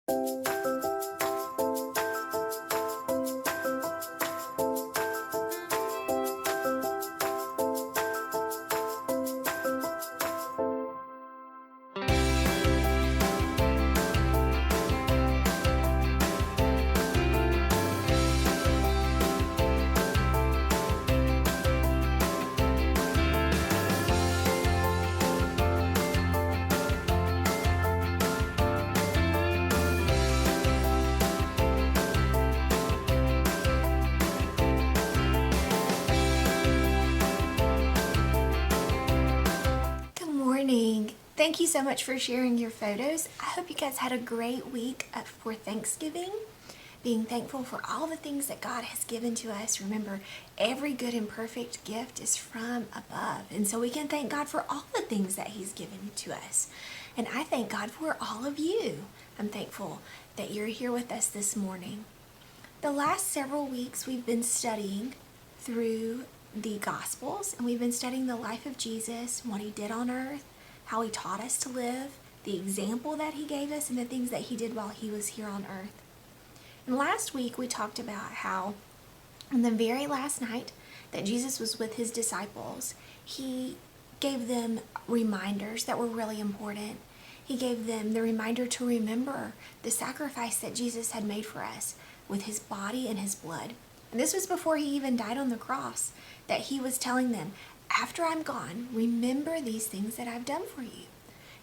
Good morning. Thank you so much for sharing your photos. I hope you guys had a great week for Thanksgiving, being thankful for all the things that God has given to us. Remember, every good and perfect gift is from above, and so we can thank God for all the things that He's given to us. And I thank God for all of you. I'm thankful that you're here with us this morning. The last several weeks we've been studying through the Gospels, and we've been studying the life of Jesus, what He did on earth, how He taught us to live, the example that He gave us, and the things that He did while He was here on earth. And last week we talked about how on the very last night that Jesus was with His disciples, He gave them reminders that were really important. He gave them the reminder to remember the sacrifice that Jesus had made for us with His body and His blood. And this was before He even died on the cross, that He was telling them, after I'm gone, remember these things that I've done for you.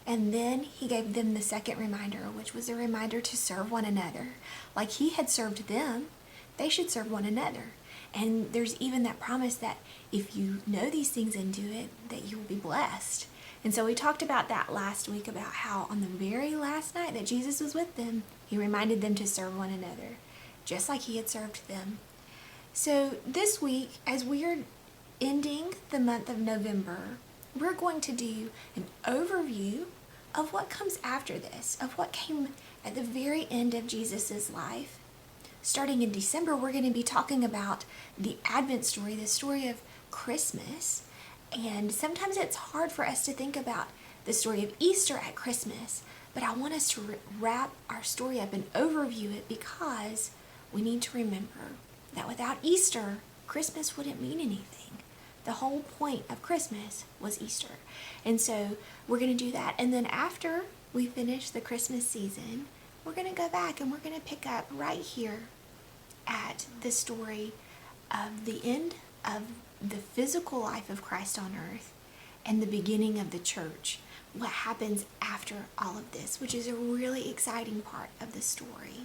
And then He gave them the second reminder, which was a reminder to serve one another. Like He had served them, they should serve one another. And there's even that promise that if you know these things and do it, that you will be blessed. And so we talked about that last week, about how on the very last night that Jesus was with them, He reminded them to serve one another, just like He had served them. So this week, as we are ending the month of November, we're going to do an overview of what comes after this, of what came at the very end of Jesus's life. Starting in December, we're going to be talking about the Advent story, the story of Christmas. And sometimes it's hard for us to think about the story of Easter at Christmas, but I want us to wrap our story up and overview it, because we need to remember that without Easter, Christmas wouldn't mean anything. The whole point of Christmas was Easter. And so we're going to do that. And then after we finish the Christmas season, we're going to go back and we're going to pick up right here at the story of the end of the physical life of Christ on earth and the beginning of the church. What happens after all of this, which is a really exciting part of the story.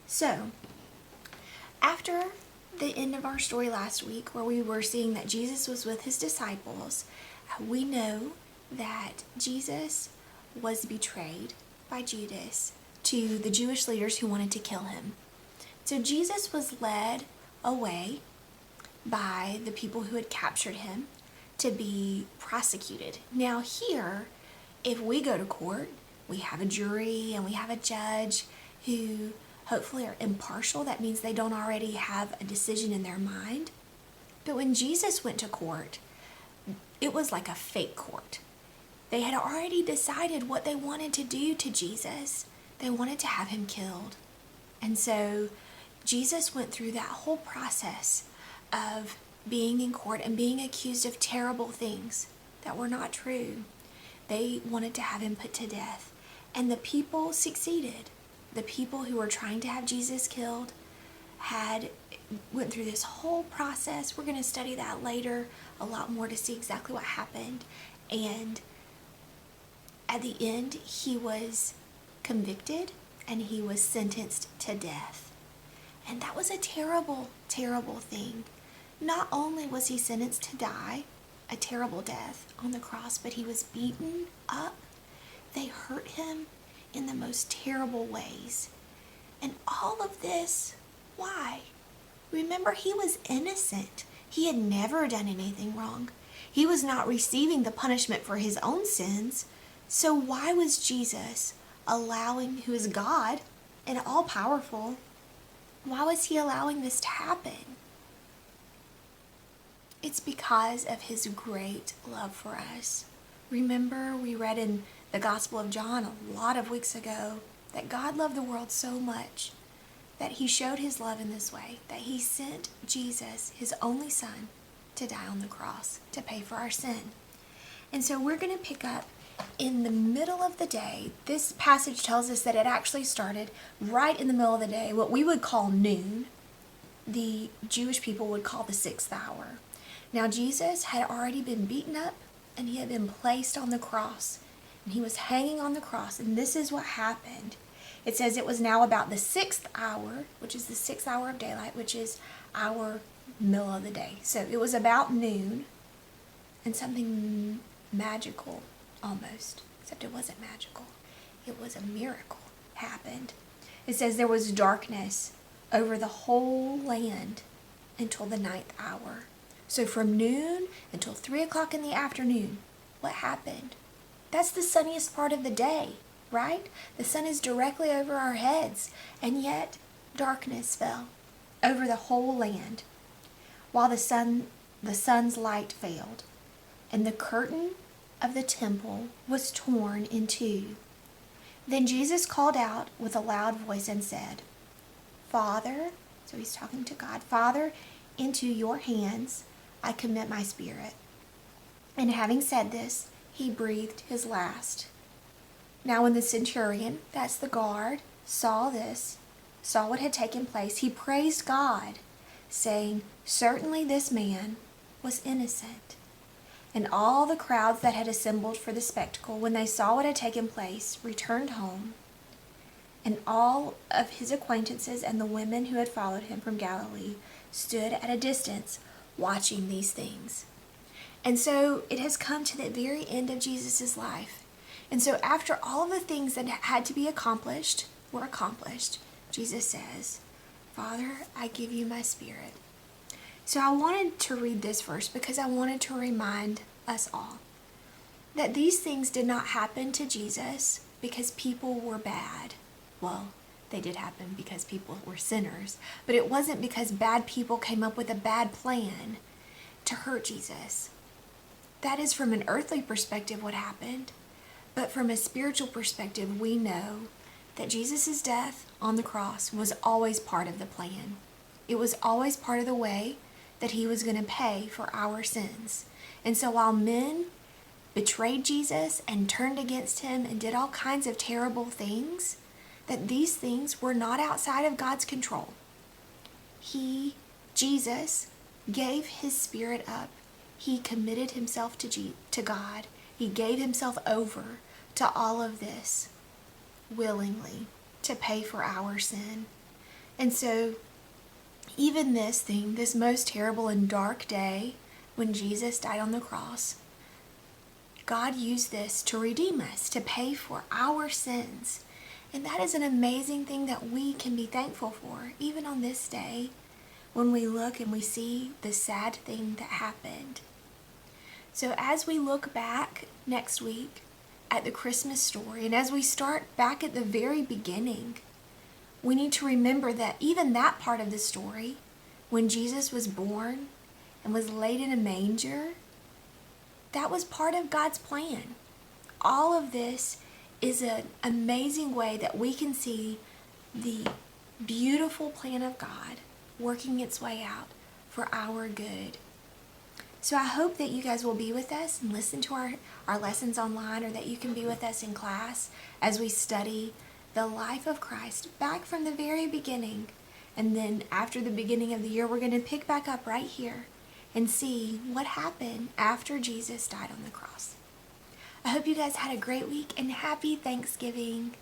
So, after the end of our story last week, where we were seeing that Jesus was with His disciples, we know that Jesus was betrayed by Judas to the Jewish leaders who wanted to kill Him. So Jesus was led away by the people who had captured Him to be prosecuted. Now here, if we go to court, we have a jury and we have a judge who hopefully are impartial. That means they don't already have a decision in their mind. But when Jesus went to court, it was like a fake court. They had already decided what they wanted to do to Jesus. They wanted to have Him killed. And so Jesus went through that whole process of being in court and being accused of terrible things that were not true. They wanted to have Him put to death. And the people succeeded. The people who were trying to have Jesus killed went through this whole process. We're going to study that later a lot more to see exactly what happened. And at the end, He was convicted and He was sentenced to death. And that was a terrible, terrible thing. Not only was He sentenced to die a terrible death on the cross, but He was beaten up. They hurt Him in the most terrible ways. And all of this, why? Remember, He was innocent. He had never done anything wrong. He was not receiving the punishment for His own sins. So why was Jesus allowing, who is God and all-powerful, why was He allowing this to happen? It's because of His great love for us. Remember, we read in the Gospel of John a lot of weeks ago that God loved the world so much that he showed his love in this way, that he sent Jesus, his only son, to die on the cross to pay for our sin. And so we're going to pick up in the middle of the day. This passage tells us that it actually started right in the middle of the day, what we would call noon. The Jewish people would call the 6th hour. Now Jesus had already been beaten up and he had been placed on the cross. And he was hanging on the cross, and this is what happened. It says it was now about the 6th hour, which is the 6th hour of daylight, which is our middle of the day. So it was about noon, and something magical almost, except it wasn't magical. It was a miracle happened. It says there was darkness over the whole land until the 9th hour. So from noon until 3 o'clock in the afternoon, what happened? That's the sunniest part of the day, right? The sun is directly over our heads, and yet darkness fell over the whole land while the sun's light failed, and the curtain of the temple was torn in two. Then Jesus called out with a loud voice and said, Father, so he's talking to God, Father, into your hands I commit my spirit. And having said this, he breathed his last. Now when the centurion, that's the guard, saw what had taken place, he praised God, saying, Certainly this man was innocent. And all the crowds that had assembled for the spectacle, when they saw what had taken place, returned home. And all of his acquaintances and the women who had followed him from Galilee stood at a distance watching these things. And so it has come to the very end of Jesus' life. And so after all of the things that had to be accomplished were accomplished, Jesus says, Father, I give you my spirit. So I wanted to read this verse because I wanted to remind us all that these things did not happen to Jesus because people were bad. Well, they did happen because people were sinners, but it wasn't because bad people came up with a bad plan to hurt Jesus. That is from an earthly perspective what happened, but from a spiritual perspective, we know that Jesus' death on the cross was always part of the plan. It was always part of the way that he was going to pay for our sins. And so while men betrayed Jesus and turned against him and did all kinds of terrible things, that these things were not outside of God's control. Jesus, gave his spirit up. He committed himself to God. He gave himself over to all of this willingly to pay for our sin. And so even this thing, this most terrible and dark day when Jesus died on the cross, God used this to redeem us, to pay for our sins. And that is an amazing thing that we can be thankful for, even on this day when we look and we see the sad thing that happened. So as we look back next week at the Christmas story, and as we start back at the very beginning, we need to remember that even that part of the story, when Jesus was born and was laid in a manger, that was part of God's plan. All of this is an amazing way that we can see the beautiful plan of God working its way out for our good. So I hope that you guys will be with us and listen to our lessons online, or that you can be with us in class as we study the life of Christ back from the very beginning. And then after the beginning of the year, we're going to pick back up right here and see what happened after Jesus died on the cross. I hope you guys had a great week and happy Thanksgiving.